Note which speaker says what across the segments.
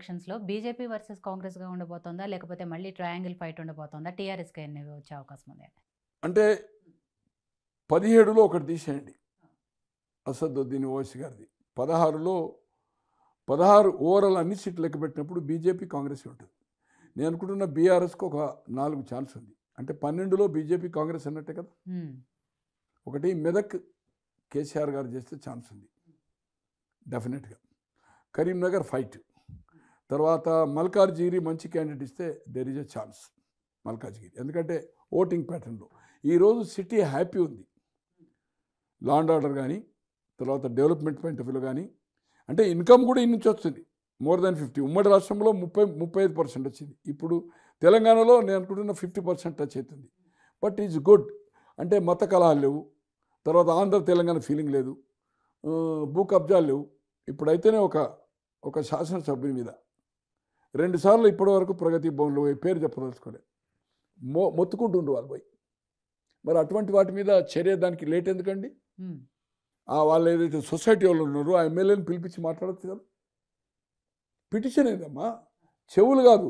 Speaker 1: ఎలక్షన్స్‌లో BJP versus కాంగ్రెస్‌గా ఉండబోతోందా? లేకపోతే మళ్ళీ ట్రయాంగిల్ ఫైట్ ఉండబోతోందా? టీఆర్ఎస్‌కి ఎన్ని వచ్చే అవకాశం ఉంది?
Speaker 2: అంటే 17లో ఒకటి తీసేయండి, అసదుద్దీన్ ఓవైసీ గారిది. 16 ఓవరాల్ అన్ని సీట్లు లెక్క పెట్టినప్పుడు బీజేపీ కాంగ్రెస్ ఉంటుంది. నేను అనుకుంటున్న బీఆర్ఎస్కి ఒక 4 ఛాన్స్ ఉంది. అంటే 12లో బీజేపీ కాంగ్రెస్ అన్నట్టే కదా. ఒకటి మెదక్ కేసీఆర్ గారు చేస్తే ఛాన్స్ ఉంది డెఫినెట్గా. కరీంనగర్ ఫైట్, తర్వాత మల్కాజ్గిరి మంచి క్యాండిడేట్ ఇస్తే there is a chance Malkajgiri. ఎందుకంటే ఓటింగ్ ప్యాటర్న్లో ఈరోజు సిటీ హ్యాపీ ఉంది, లా అండ్ ఆర్డర్ కానీ, తర్వాత డెవలప్మెంట్ పాయింట్ ఆఫ్ వ్యూలో కానీ. అంటే ఇన్కమ్ కూడా ఇన్ని నుంచి వస్తుంది, మోర్ దాన్ 50. ఉమ్మడి రాష్ట్రంలో 35% వచ్చింది. ఇప్పుడు తెలంగాణలో నేను అనుకుంటున్న 50% టచ్ అవుతుంది. But is good. అంటే మత కలహాలు లేవు, తర్వాత ఆంధ్ర తెలంగాణ ఫీలింగ్ లేదు, భూ కబ్జాలు లేవు. ఇప్పుడైతేనే ఒక శాసనసభ్యుని మీద 2 సార్లు ఇప్పటి వరకు ప్రగతి భవన్లో పోయి పేరు చెప్పదలుచుకోలేదు, మొత్తుకుంటుండ్రు వాళ్ళు పోయి. మరి అటువంటి వాటి మీద చర్య దానికి లేట్ ఎందుకండి? వాళ్ళు ఏదైతే సొసైటీ వాళ్ళు ఉన్నారో ఆ ఎమ్మెల్యేని పిలిపించి మాట్లాడచ్చు కదా. పిటిషన్ ఏదమ్మా, చెవులు కాదు,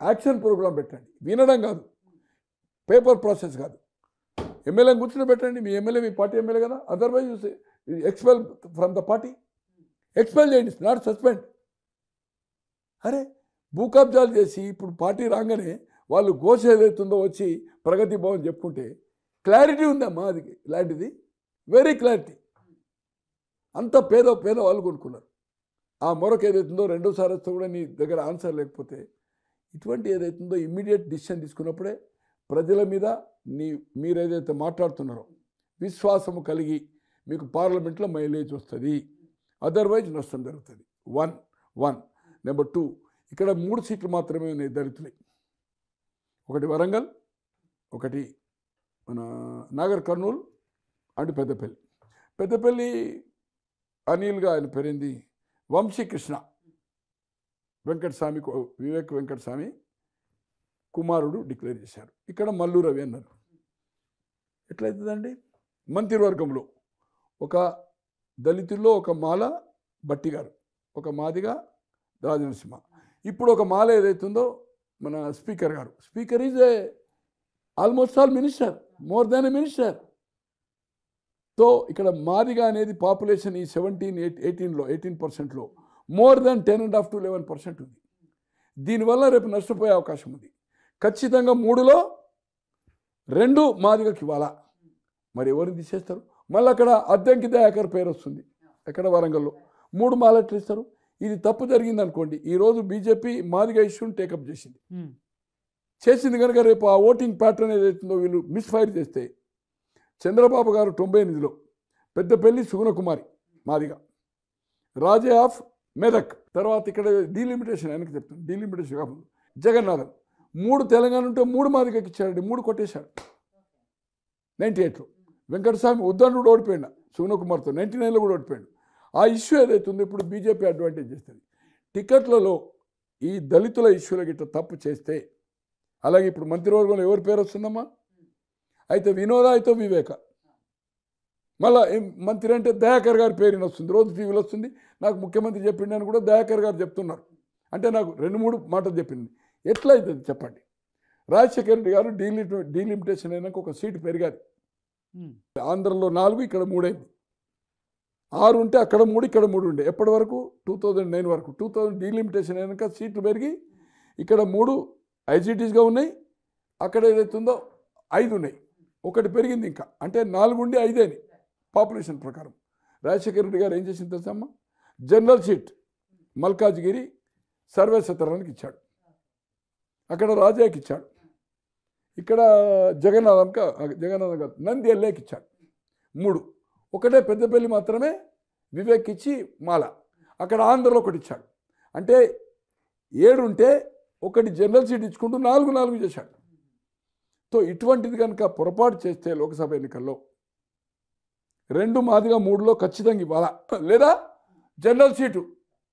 Speaker 2: యాక్షన్ ప్రోగ్రామ్ పెట్టండి. వినడం కాదు, పేపర్ ప్రాసెస్ కాదు. ఎమ్మెల్యేని కూర్చుని పెట్టండి. మీ ఎమ్మెల్యే మీ పార్టీ ఎమ్మెల్యే కదా. Otherwise expel from the party, expel చేయండి, నాట్ సస్పెండ్. అరే భూ కబ్జాలు చేసి ఇప్పుడు పార్టీ రాగానే వాళ్ళు ఘోష ఏదైతుందో వచ్చి ప్రగతి భవన్ చెప్పుకుంటే క్లారిటీ ఉందమ్మా. అది ఇలాంటిది వెరీ క్లారిటీ. అంత పేద వాళ్ళు కొనుక్కున్నారు. ఆ మరొక ఏదైతుందో రెండోసారి వస్తే కూడా నీ దగ్గర ఆన్సర్ లేకపోతే ఇటువంటి ఏదైతుందో ఇమ్మీడియట్ డిసిషన్ తీసుకున్నప్పుడే ప్రజల మీద మీరు ఏదైతే మాట్లాడుతున్నారో విశ్వాసము కలిగి మీకు పార్లమెంట్లో మైలేజ్ వస్తుంది. అదర్వైజ్ నష్టం జరుగుతుంది. వన్ నెంబర్ 2, ఇక్కడ 3 సీట్లు మాత్రమే ఉన్నాయి దళితులే. ఒకటి వరంగల్, ఒకటి మన నాగర్ కర్నూలు అండ్ పెద్దపల్లి అనిల్గా ఆయన పేరింది వంశీకృష్ణ వెంకటస్వామి, వివేక్ వెంకటస్వామి కుమారుడు డిక్లేర్ చేశారు. ఇక్కడ మల్లు రవి అన్నారు. ఎట్లయితుందండి? మంత్రివర్గంలో ఒక దళితుల్లో ఒక మాల బట్టి గారు, ఒక మాదిగా రాజనరసింహ, ఇప్పుడు ఒక మాల ఏదైతుందో మన స్పీకర్ గారు. Speaker is a almost all minister, more than A minister. So ఇక్కడ మాదిగా అనేది పాపులేషన్ ఈ 18% మోర్ దాన్ 10.5 to 11% ఉంది. దీనివల్ల రేపు నష్టపోయే అవకాశం ఉంది. ఖచ్చితంగా 3లో 2 మాదిగకి ఇవ్వాలా. మరి ఎవరిని తీసేస్తారు? మళ్ళీ అక్కడ అద్దంకి దయాకర్ పేరు వస్తుంది. ఎక్కడ? వరంగల్లో 3 మాలెట్లు ఇస్తారు. ఇది తప్పు జరిగింది అనుకోండి, ఈరోజు బీజేపీ మాదిగా ఇష్యూని టేకప్ చేసింది కనుక రేపు ఆ ఓటింగ్ ప్యాటర్న్ ఏదైతుందో వీళ్ళు మిస్ఫైర్ చేస్తే చంద్రబాబు గారు 98లో పెద్దపల్లి సుగుణకుమారి మాదిగా, రాజే ఆఫ్ మెదక్, తర్వాత ఇక్కడ డీలిమిటేషన్ వెనక్కి చెప్తాను, డీలిమిటేషన్ కాకుండా జగన్నాథన్ 3 తెలంగాణ ఉంటే 3 మాదిగకి ఇచ్చారండి. 3 కొట్టేశాడు 98లో. వెంకటస్వామి ఉద్దండు ఓడిపోయాడు సుగుణకుమార్తో, 99లో కూడా ఓడిపోయాడు. ఆ ఇష్యూ ఏదైతుందో ఇప్పుడు బీజేపీ అడ్వాంటేజ్ చేస్తుంది. టికెట్లలో ఈ దళితుల ఇష్యూల గిట్ట తప్పు చేస్తే, అలాగే ఇప్పుడు మంత్రివర్గంలో ఎవరి పేరు వస్తుందమ్మా? అయితే వినోద, అయితే వివేక. మళ్ళీ మంత్రి అంటే దయాకర్ గారి పేరు వస్తుంది, రోజు టీవీలో వస్తుంది. నాకు ముఖ్యమంత్రి చెప్పిండి అని కూడా దయాకర్ గారు చెప్తున్నారు. అంటే నాకు 2-3 మాటలు చెప్పింది. ఎట్లా అవుతుంది చెప్పండి? రాజశేఖర రెడ్డి గారు డీలిమిటేషన్ అయినాక ఒక సీటు పెరిగాది. ఆంధ్రలో 4, ఇక్కడ 3 అయింది. 6 ఉంటే అక్కడ 3, ఇక్కడ 3 ఉండే. ఎప్పటి వరకు? 2009 వరకు. 2000 డీలిమిటేషన్ అయినాక సీట్లు పెరిగి ఇక్కడ 3 ఐజీటీస్గా ఉన్నాయి, అక్కడ ఏదైతుందో 5 ఉన్నాయి. ఒకటి పెరిగింది ఇంకా, అంటే 4 ఉండి 5 అని పాపులేషన్ ప్రకారం. రాజశేఖర రెడ్డి గారు ఏం చేసింది తెలుసమ్మా? జనరల్ సీట్ మల్కాజ్గిరి సర్వేసత్రానికి ఇచ్చాడు, అక్కడ రాజాకి ఇచ్చాడు, ఇక్కడ జగన్నాథం కాదు నంది ఎల్లేకి ఇచ్చాడు. 3 ఒకటే పెద్దపల్లి మాత్రమే వివేక్ ఇచ్చి మాల, అక్కడ ఆంధ్రలో ఒకటి ఇచ్చాడు. అంటే 7 ఉంటే ఒకటి జనరల్ సీట్ ఇచ్చుకుంటూ 4 చేశాడు. సో ఇటువంటిది కనుక పొరపాటు చేస్తే లోక్సభ ఎన్నికల్లో 2 మాదిగా 3లో ఖచ్చితంగా ఇవ్వాలా, లేదా జనరల్ సీటు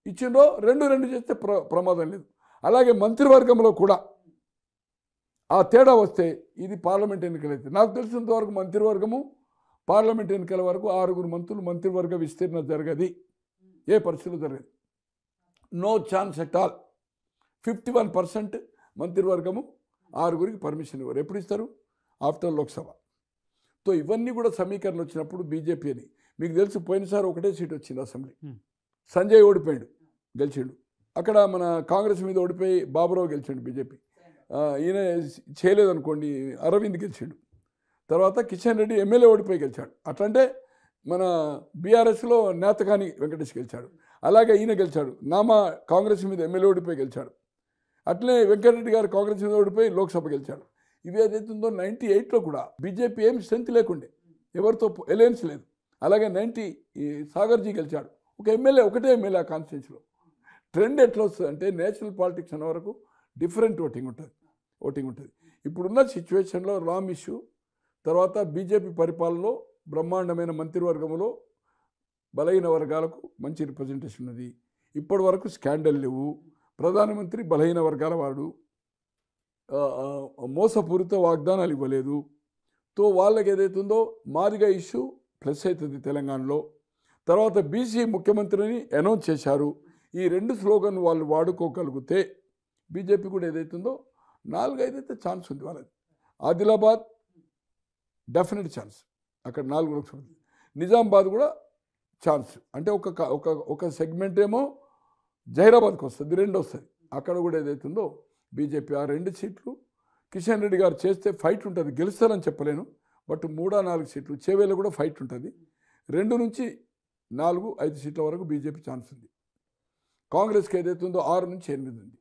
Speaker 2: ఇచ్చిండ్రో 2 చేస్తే ప్రమాదం లేదు. అలాగే మంత్రివర్గంలో కూడా ఆ తేడా వస్తే ఇది పార్లమెంట్ ఎన్నికలు అయితే, నాకు తెలిసినంత వరకు మంత్రివర్గము పార్లమెంట్ ఎన్నికల వరకు 6 మంత్రులు మంత్రివర్గ విస్తీర్ణ జరగది, ఏ పరిస్థితుల్లో జరగదు. No chance at all. 51% మంత్రివర్గము 6గురికి పర్మిషన్ ఇవ్వరు. ఎప్పుడు ఇస్తారు? ఆఫ్టర్ లోక్సభ. సో ఇవన్నీ కూడా సమీకరణ వచ్చినప్పుడు బీజేపీ అని మీకు తెలుసు. పోయినసారి ఒకటే సీట్ వచ్చింది అసెంబ్లీ. సంజయ్ ఓడిపోయాడు, గెలిచిండు. అక్కడ మన కాంగ్రెస్ మీద ఓడిపోయి బాబురావు గెలిచిండు బీజేపీ. ఈయన చేయలేదనుకోండి, అరవింద్ గెలిచిండు. తర్వాత కిషన్ రెడ్డి ఎమ్మెల్యే ఓడిపోయి గెలిచాడు. అట్లంటే మన బీఆర్ఎస్లో నేతకాని వెంకటేష్ గెలిచాడు. అలాగే ఈయన గెలిచాడు. నామా కాంగ్రెస్ మీద ఎమ్మెల్యే ఓడిపోయి గెలిచాడు. అట్లే వెంకటరెడ్డి గారు కాంగ్రెస్ మీద ఓడిపోయి లోక్సభ గెలిచాడు. ఇవి ఏదైతుందో 98లో కూడా బీజేపీ ఏం స్ట్రెంత్ లేకుండే, ఎవరితో ఎలయన్స్ లేదు. అలాగే సాగర్జీ గెలిచాడు, ఒక ఎమ్మెల్యే, ఒకటే ఎమ్మెల్యే ఆ కాన్స్టిట్యూన్సీలో. ట్రెండ్ ఎట్లా వస్తుంది అంటే నేషనల్ పాలిటిక్స్ అనే వరకు డిఫరెంట్ ఓటింగ్ ఉంటుంది. ఇప్పుడున్న సిచ్యువేషన్లో రామ్ ఇష్యూ తర్వాత బీజేపీ పరిపాలనలో బ్రహ్మాండమైన మంత్రివర్గంలో బలహీన వర్గాలకు మంచి రిప్రజెంటేషన్ ఉన్నది. ఇప్పటి వరకు స్కాండల్ లేవు. ప్రధానమంత్రి బలహీన వర్గాల వాడు, మోసపూరిత వాగ్దానాలు ఇవ్వలేదు. తో వాళ్ళకి ఏదైతుందో మాదిగా ఇష్యూ ప్లస్ అవుతుంది తెలంగాణలో. తర్వాత బీసీ ముఖ్యమంత్రిని అనౌన్స్ చేశారు. ఈ 2 స్లోగన్ వాళ్ళు వాడుకోగలిగితే బీజేపీ కూడా ఏదైతుందో 4-5 అయితే ఛాన్స్ ఉంది వాళ్ళది. ఆదిలాబాద్ డెఫినెట్ ఛాన్స్, అక్కడ 4 లోక్సభ. నిజామాబాద్ కూడా ఛాన్స్, అంటే ఒక సెగ్మెంట్ ఏమో జహీరాబాద్కి వస్తుంది, 2 వస్తుంది. అక్కడ కూడా ఏదైతుందో బీజేపీ ఆ 2 సీట్లు కిషన్ రెడ్డి గారు చేస్తే ఫైట్ ఉంటుంది. గెలుస్తారని చెప్పలేను, బట్ 3-4 సీట్లు చేవేళ్ళ కూడా ఫైట్ ఉంటుంది. 2 నుంచి 4-5 సీట్ల వరకు బీజేపీ ఛాన్స్ ఉంది. కాంగ్రెస్కి ఏదైతుందో 6 నుంచి 8 ఉంది.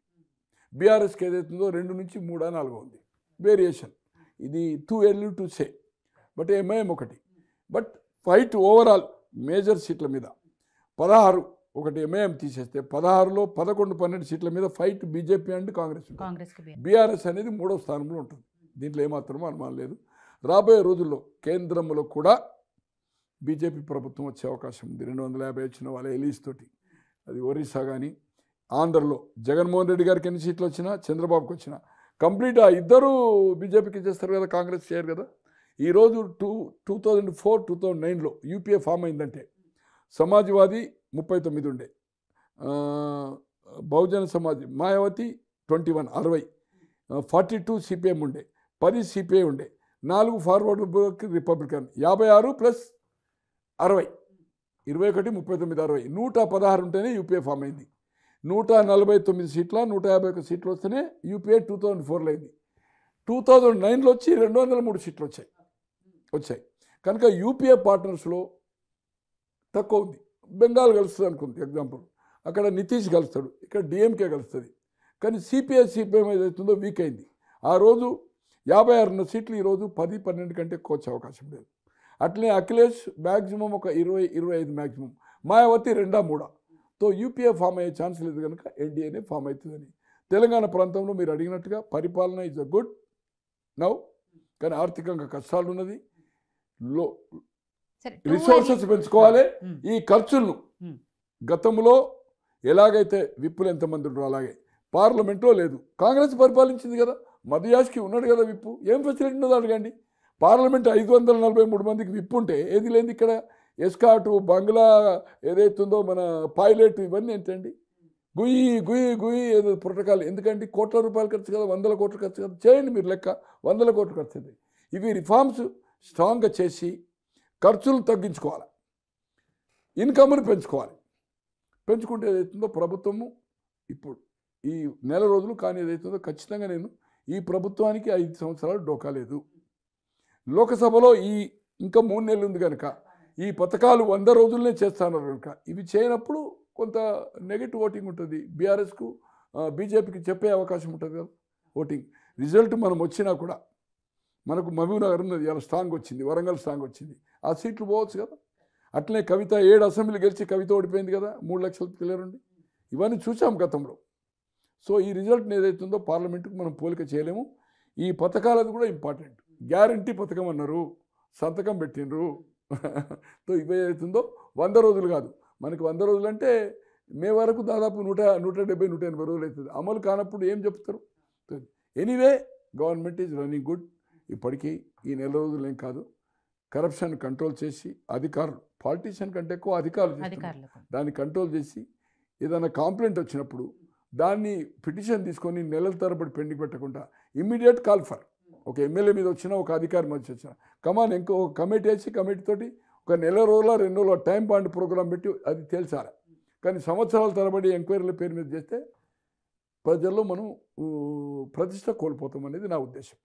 Speaker 2: బీఆర్ఎస్కి ఏదైతుందో 2 నుంచి 3-4 ఉంది. వేరియేషన్ ఇది too early to say, but MIM ఒకటి. బట్ ఫైట్ ఓవరాల్ మేజర్ సీట్ల మీద 16, ఒకటి ఎంఐఎం తీసేస్తే 16లో 11-12 సీట్ల మీద fight BJP and Congress. BRS అనేది 3వ స్థానంలో ఉంటుంది. దీంట్లో ఏమాత్రమూ అనుమానం లేదు. రాబోయే రోజుల్లో కేంద్రంలో కూడా బీజేపీ ప్రభుత్వం వచ్చే అవకాశం ఉంది. 250 వచ్చిన వాళ్ళ ఎలీస్ తోటి. అది ఒరిస్సా కానీ ఆంధ్రలో జగన్మోహన్ రెడ్డి గారికి ఎన్ని సీట్లు వచ్చినా, చంద్రబాబుకి వచ్చినా కంప్లీట్ ఆ ఇద్దరు బీజేపీకి చేస్తారు కదా, కాంగ్రెస్ చేయరు కదా. ఈరోజు 2004-2009లో యూపీఏ ఫామ్ అయిందంటే సమాజ్వాదీ 39 ఉండే, బహుజన సమాజ్ మాయావతి 21 60, 42 సిపిఎం ఉండే, 10 సిపిఐ ఉండే, 4 ఫార్వర్డ్ బ్లాక్ రిపబ్లికన్, 56 ప్లస్ 60 21 39 60 116 ఉంటేనే యూపీఏ ఫామ్ అయింది. 149 సీట్ల 151 సీట్లు వస్తేనే యూపీఏ 2004లో అయింది. 2009లో వచ్చి 203 సీట్లు వచ్చాయి. కనుక యూపీఏ పార్ట్నర్స్లో తక్కువ ఉంది. బెంగాల్ కలుస్తుంది అనుకుంది ఎగ్జాంపుల్, అక్కడ నితీష్ కలుస్తాడు, ఇక్కడ డిఎంకే కలుస్తుంది. కానీ సిపిఎం ఏదైతుందో వీక్ అయింది. ఆ రోజు 56 సీట్లు, ఈరోజు 10-12 కంటే ఎక్కువ వచ్చే అవకాశం లేదు. అట్లనే అఖిలేష్ మ్యాక్సిమం ఒక 20-25 మ్యాక్సిమం, మాయావతి 2-3. తో యూపీఏ ఫామ్ అయ్యే ఛాన్స్ లేదు కనుక ఎన్డీఏనే ఫామ్ అవుతుందని. తెలంగాణ ప్రాంతంలో మీరు అడిగినట్టుగా పరిపాలన ఈజ్ అ గుడ్ నౌ, కానీ ఆర్థికంగా కష్టాలు ఉన్నది. రిసోర్సెస్ పెంచుకోవాలి. ఈ ఖర్చులను గతంలో ఎలాగైతే విప్పులు ఎంతమంది ఉండరు అలాగే పార్లమెంట్లో లేదు. కాంగ్రెస్ పరిపాలించింది కదా, మధ్యాష్కి ఉన్నాడు కదా విప్పు, ఏం ఫెసిలిటీ ఉన్నదో అడగండి. పార్లమెంట్ 543 మందికి విప్పు ఉంటే ఏది లేదు ఇక్కడ. ఎస్కాటు, బంగ్లా ఏదైతుందో మన పైలట్, ఇవన్నీ ఏంటండి గుయ్యి ఏదో ప్రోటోకాల్. ఎందుకంటే కోట్ల రూపాయలు ఖర్చు కదా, 100 కోట్లు ఖర్చు కదా. చేయండి మీరు లెక్క, 100 కోట్లు ఖర్చు అవుతాయి. ఇవి రిఫార్మ్స్ స్ట్రాంగ్గా చేసి ఖర్చులు తగ్గించుకోవాలి, ఇన్కమ్ను పెంచుకోవాలి. పెంచుకుంటే ఏదైతుందో ప్రభుత్వము ఇప్పుడు ఈ నెల రోజులు కానీ ఏదైతుందో ఖచ్చితంగా నేను ఈ ప్రభుత్వానికి 5 సంవత్సరాలు డోకా లేదు. లోకసభలో ఇంకా 3 నెలలు ఉంది కనుక ఈ పథకాలు 100 రోజులనే చేస్తున్నారు కనుక ఇవి చేయనప్పుడు కొంత నెగిటివ్ ఓటింగ్ ఉంటుంది. బీఆర్ఎస్కు బీజేపీకి చెప్పే అవకాశం ఉంటుంది కదా ఓటింగ్. రిజల్ట్ మనం వచ్చినా కూడా మనకు మహబూబ్నగర్ ఉన్నది, ఇలా స్ట్రాంగ్ వచ్చింది, వరంగల్ స్ట్రాంగ్ వచ్చింది, ఆ సీట్లు పోవచ్చు కదా. అట్లనే కవిత 7 అసెంబ్లీ గెలిచి కవిత ఓడిపోయింది కదా, 3 లక్షల పిల్లలుండి. ఇవన్నీ చూసాం గతంలో. సో ఈ రిజల్ట్ని ఏదైతుందో పార్లమెంటుకు మనం పోలిక చేయలేము. ఈ పథకాలది కూడా ఇంపార్టెంట్. గ్యారంటీ పథకం అన్నారు, సంతకం పెట్టినరు. సో ఇవి ఏదైతుందో 100 రోజులు కాదు, మనకి 100 రోజులు అంటే మే వరకు దాదాపు 170-180 రోజులు అవుతుంది. అమలు కానప్పుడు ఏం చెప్తారు. Anyway government is running good. ఇప్పటికీ ఈ నెల రోజులు ఏం కాదు, కరప్షన్ కంట్రోల్ చేసి అధికారులు, పాలిటీషియన్ కంటే ఎక్కువ అధికారులు దాన్ని కంట్రోల్ చేసి ఏదైనా కాంప్లైంట్ వచ్చినప్పుడు దాన్ని పిటిషన్ తీసుకొని నెలల తరబడి పెండింగ్ పెట్టకుండా ఇమ్మీడియట్ కాల్ ఫర్ ఒక ఎమ్మెల్యే మీద వచ్చినా ఒక అధికారి మీద వచ్చిన కమాన్ ఇంకో కమిటీ వేసి కమిటీతోటి ఒక నెల రోజుల 2 రోజుల టైం బాండ్ ప్రోగ్రాం పెట్టి అది తేల్చాలి. కానీ సంవత్సరాల తరబడి ఎంక్వైరీల పేరు మీద చేస్తే ప్రజల్లో మనం ప్రతిష్ట కోల్పోతాం అనేది నా ఉద్దేశం.